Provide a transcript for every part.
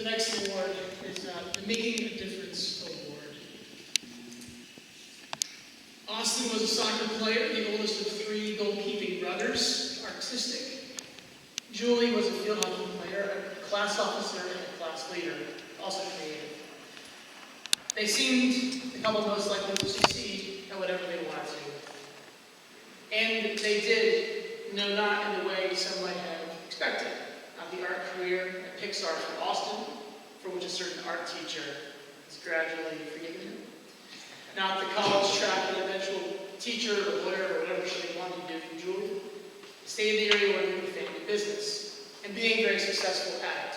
The next award is the Making a Difference Award. Austin was a soccer player, the oldest of 3 goalkeeping brothers, artistic. Julie was a field hockey player, a class officer, and a class leader, also creative. They seemed the couple most likely to succeed at whatever they wanted to. And they did, no, not in the way some might have expected. Not the art career at Pixar for Austin, for which a certain art teacher has gradually forgiven him. Not the college track and eventual teacher or lawyer or whatever she wanted to do for Julie. Stayed in the area where they were family business, and being very successful at it.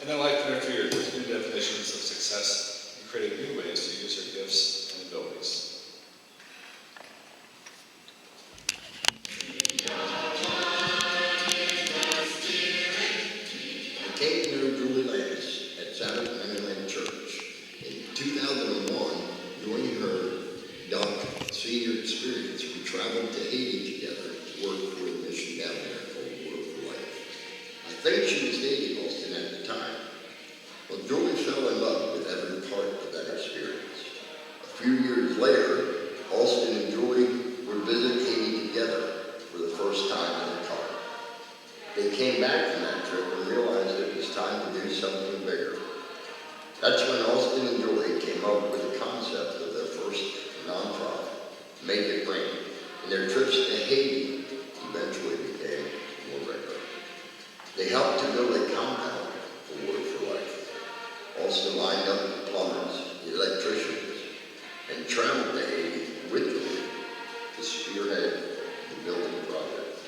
And then life put her through new definitions of success and created new ways to use her gifts and abilities. I came to know Julie Lance at Mennonite Church. In 2001, during her young senior experience, we traveled to Haiti together to work for a mission down there called Water for Life. I think she was dating Austin at the time. Well, Julie fell in love with every part of that experience. A few years later, Austin and Julie were visiting Haiti together for the first time in the car. They came back from that trip and realized it was time to do something bigger. That's when Austin and Julie came up with the concept of their first nonprofit, Make It Rain, and their trips to Haiti eventually became more regular. They helped to build a compound for Water for Life. Austin lined up plumbers, electricians, and traveled to Haiti with Julie to spearhead the building project.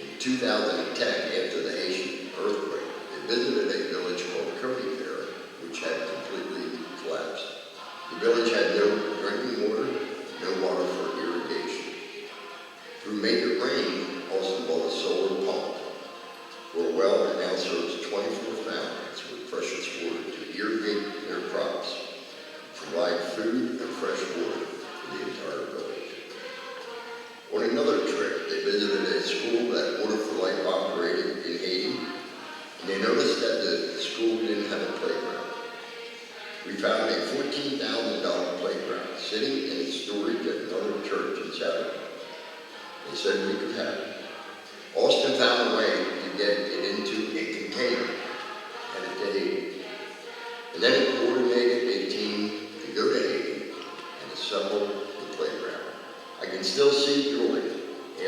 In 2010, after the Haitian earthquake, they visited a village called Cody Fair, which had completely collapsed. The village had no drinking water, no water for irrigation. Through Make It Rain, Austin bought a solar pump for a well that now serves 24 families with precious water to irrigate their crops, provide food and fresh water for the entire village. On another trip, they visited a school that Water for Life operated in Haiti, and they noticed that the school didn't have a playground. We found a $14,000 playground sitting in a storage at another church in Saturday. They said we could have it. Austin found a way to get it into a container headed to Haiti. And then he coordinated a team to go to Haiti and assemble the playground. I can still see Julie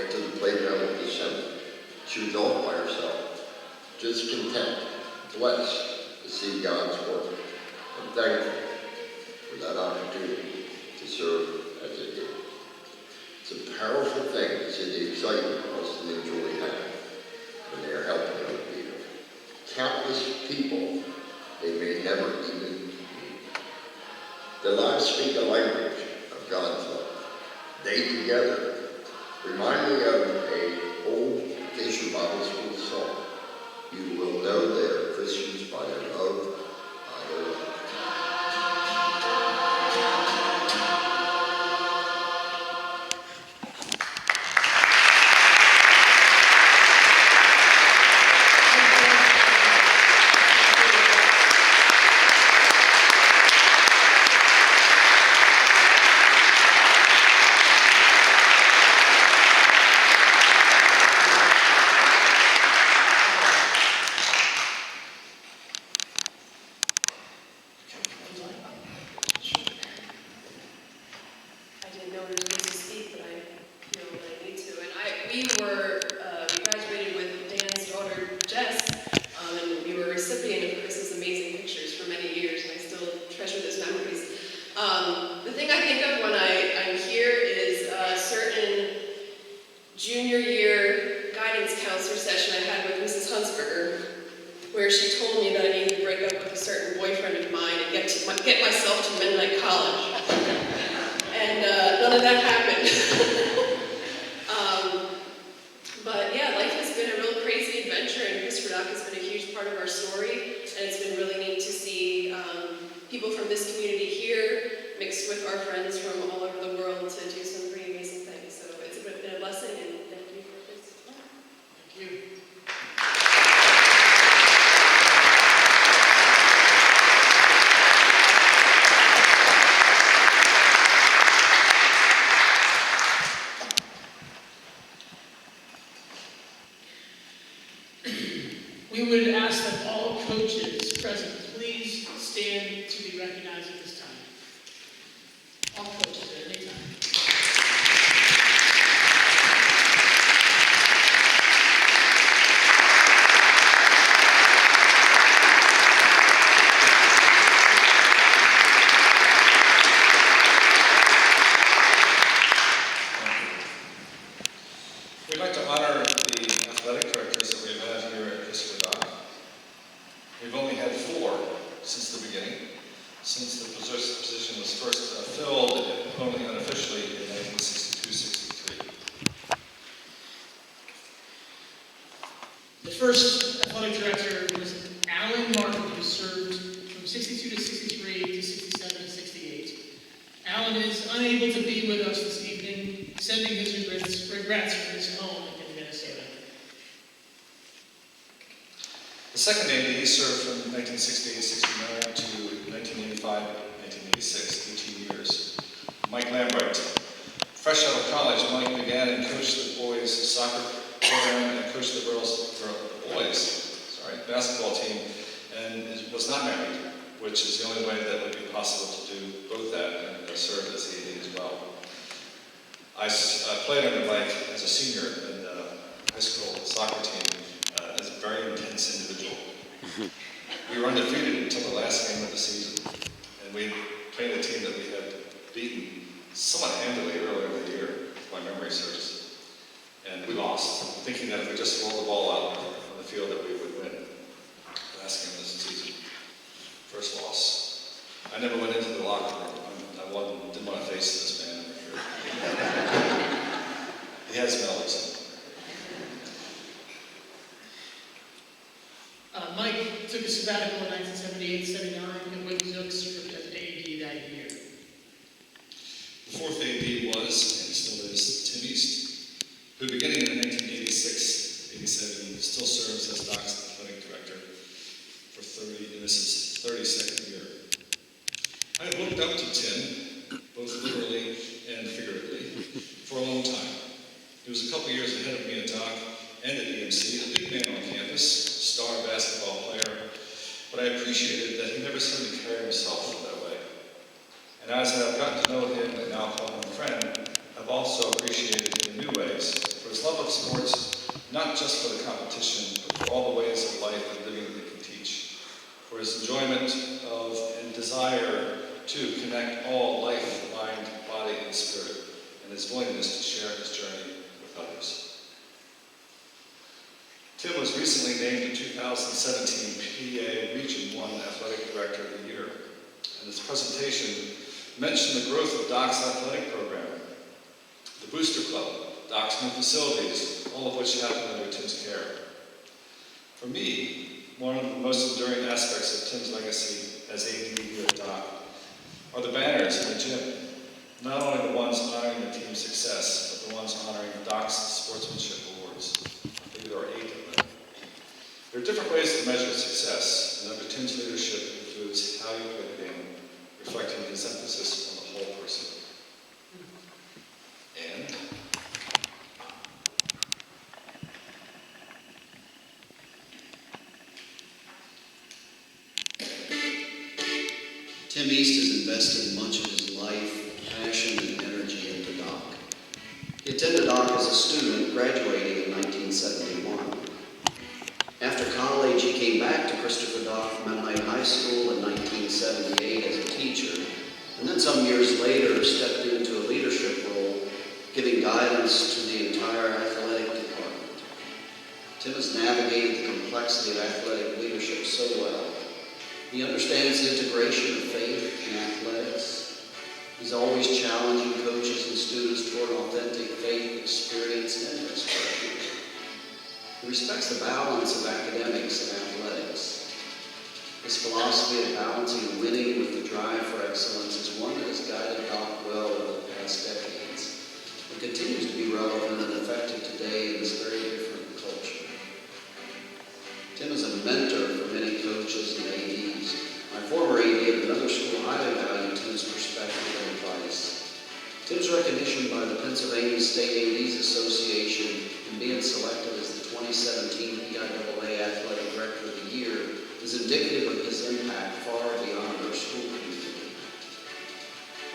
after the playground was assembled. She was off by herself, just content, blessed to see God's work. I'm thankful for that opportunity to serve as it did. It's a powerful thing to see the excitement Austin and Julie have when they are helping other people. Countless people they may never even meet. Their lives speak a language of God's love. They together remind me of an old Vacation Bible School song. You will know they are Christians by their love, by their love. Where she told me that I needed to break up with a certain boyfriend of mine and get myself to Mennonite college. And none of that happened. But yeah, life has been a real crazy adventure, and Christopher Dock has been a huge part of our story. And it's been really neat to see people from this community here mixed with our friends from all over the world to do some pretty amazing things. So it's been a blessing, and thank you for this. Thank you. We would ask that all coaches present please stand to be recognized at this time. All coaches at any time. We'd like to honor the athletic directors that we've had here at Christopher Dock. We've only had 4 since the beginning, since the position was first filled only unofficially in 1962-63. The first athletic director was Alan Martin, who served from 62 to 63 to 67 to 68. Alan is unable to be with us this evening, sending his regrets from his home in Minnesota. The second AD served from 1968-69 to 1985-1986, 18 years. Mike Lambright. Fresh out of college, Mike began and coached the boys' soccer program and coached the boys' basketball team, and was not married, which is the only way that would be possible to do both that and serve as AD as well. I played under Mike as a senior in the high school soccer team as a very intense individual. We were undefeated until the last game of the season, and we played a team that we had beaten somewhat handily earlier in the year, if my memory serves. And we lost, thinking that if we just rolled the ball out on the field that we would win. Last game of the season, first loss. I never went into the locker room. Didn't want to face this man over here. He has melodies. Mike took a sabbatical in 1978-79 and Wade Zook served as AD that year. The fourth AD was, and still is, Tim East, who beginning in 1986-87 still serves as Doc's athletic director for 32nd year. I have looked up to Tim, both literally and figuratively, for a long time. He was a couple years ahead of me at Doc and at EMC, a big man on campus, star basketball player, but I appreciated that he never seemed to carry himself that way. And as I've gotten to know him and now call him a friend, I've also appreciated in new ways for his love of sports, not just for the competition, but for all the ways of life and living that he can teach, for his enjoyment of and desire to connect all life, mind, body, and spirit, and his willingness to share his journey with others. Tim was recently named the 2017 PA Region 1 Athletic Director of the Year, and his presentation mentioned the growth of Doc's athletic program, the Booster Club, Doc's new facilities, all of which happen under Tim's care. For me, one of the most enduring aspects of Tim's legacy as AD here at Doc are the banners in the gym. Not only the ones honoring the team's success, but the ones honoring Doc's sportsmanship awards. I think there are 8 of them. There are different ways to measure success, and under Tim's leadership includes how you play the game, reflecting his emphasis on the whole person. And Tim East has invested much of his life, passion, and energy into Doc. He attended Doc as a student, graduating in 1971. After college, he came back to Christopher Dock Mennonite High School in 1978 as a teacher, and then some years later stepped into a leadership role, giving guidance to the entire athletic department. Tim has navigated the complexity of athletic leadership so well. He understands the integration of faith and athletics. He's always challenging coaches and students toward authentic faith, experience, and expression. He respects the balance of academics and athletics. His philosophy of balancing winning with the drive for excellence is one that has guided Doc well over the past decades and continues to be relevant and effective today in this very different culture. Tim is a mentor for many coaches and ADs. My former AD at another school highly valued Tim's perspective and advice. Tim's recognition by the Pennsylvania State ADs Association and being selected as the 2017 EIAA Athletic Director of the Year is indicative of his impact far beyond our school community.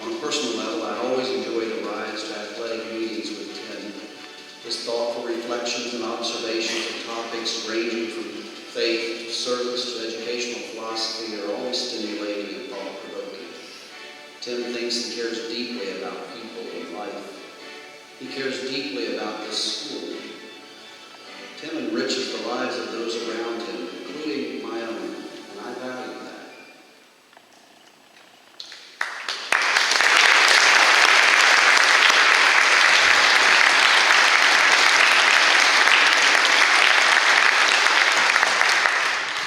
On a personal level, I always enjoy the rides to athletic meetings with Tim. His thoughtful reflections and observations of topics ranging from faith, service, to educational philosophy are always stimulating and thought-provoking. Tim thinks and cares deeply about people and life. He cares deeply about this school. Tim enriches the lives of those around him, including my own, and I value that.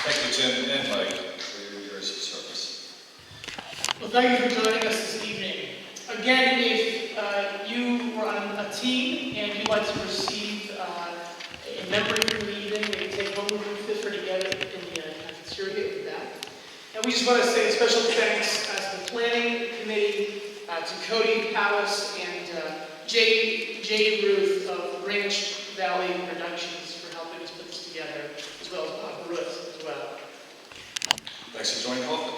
Thank you, Tim and Mike, for your years of service. Well, thank you for joining us this evening. Again, if you were on a team and you'd like to receive a memory from the evening, maybe take home with you, feel free to get it in the cafeteria at the back. And we just want to say a special thanks to the planning committee, to Cody Palace and Jay Ruth of Branch Valley Productions for helping us put this together, as well as Bob Ruth as well. Thanks for joining Coffin.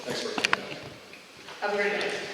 Thanks for coming out. Have a great night.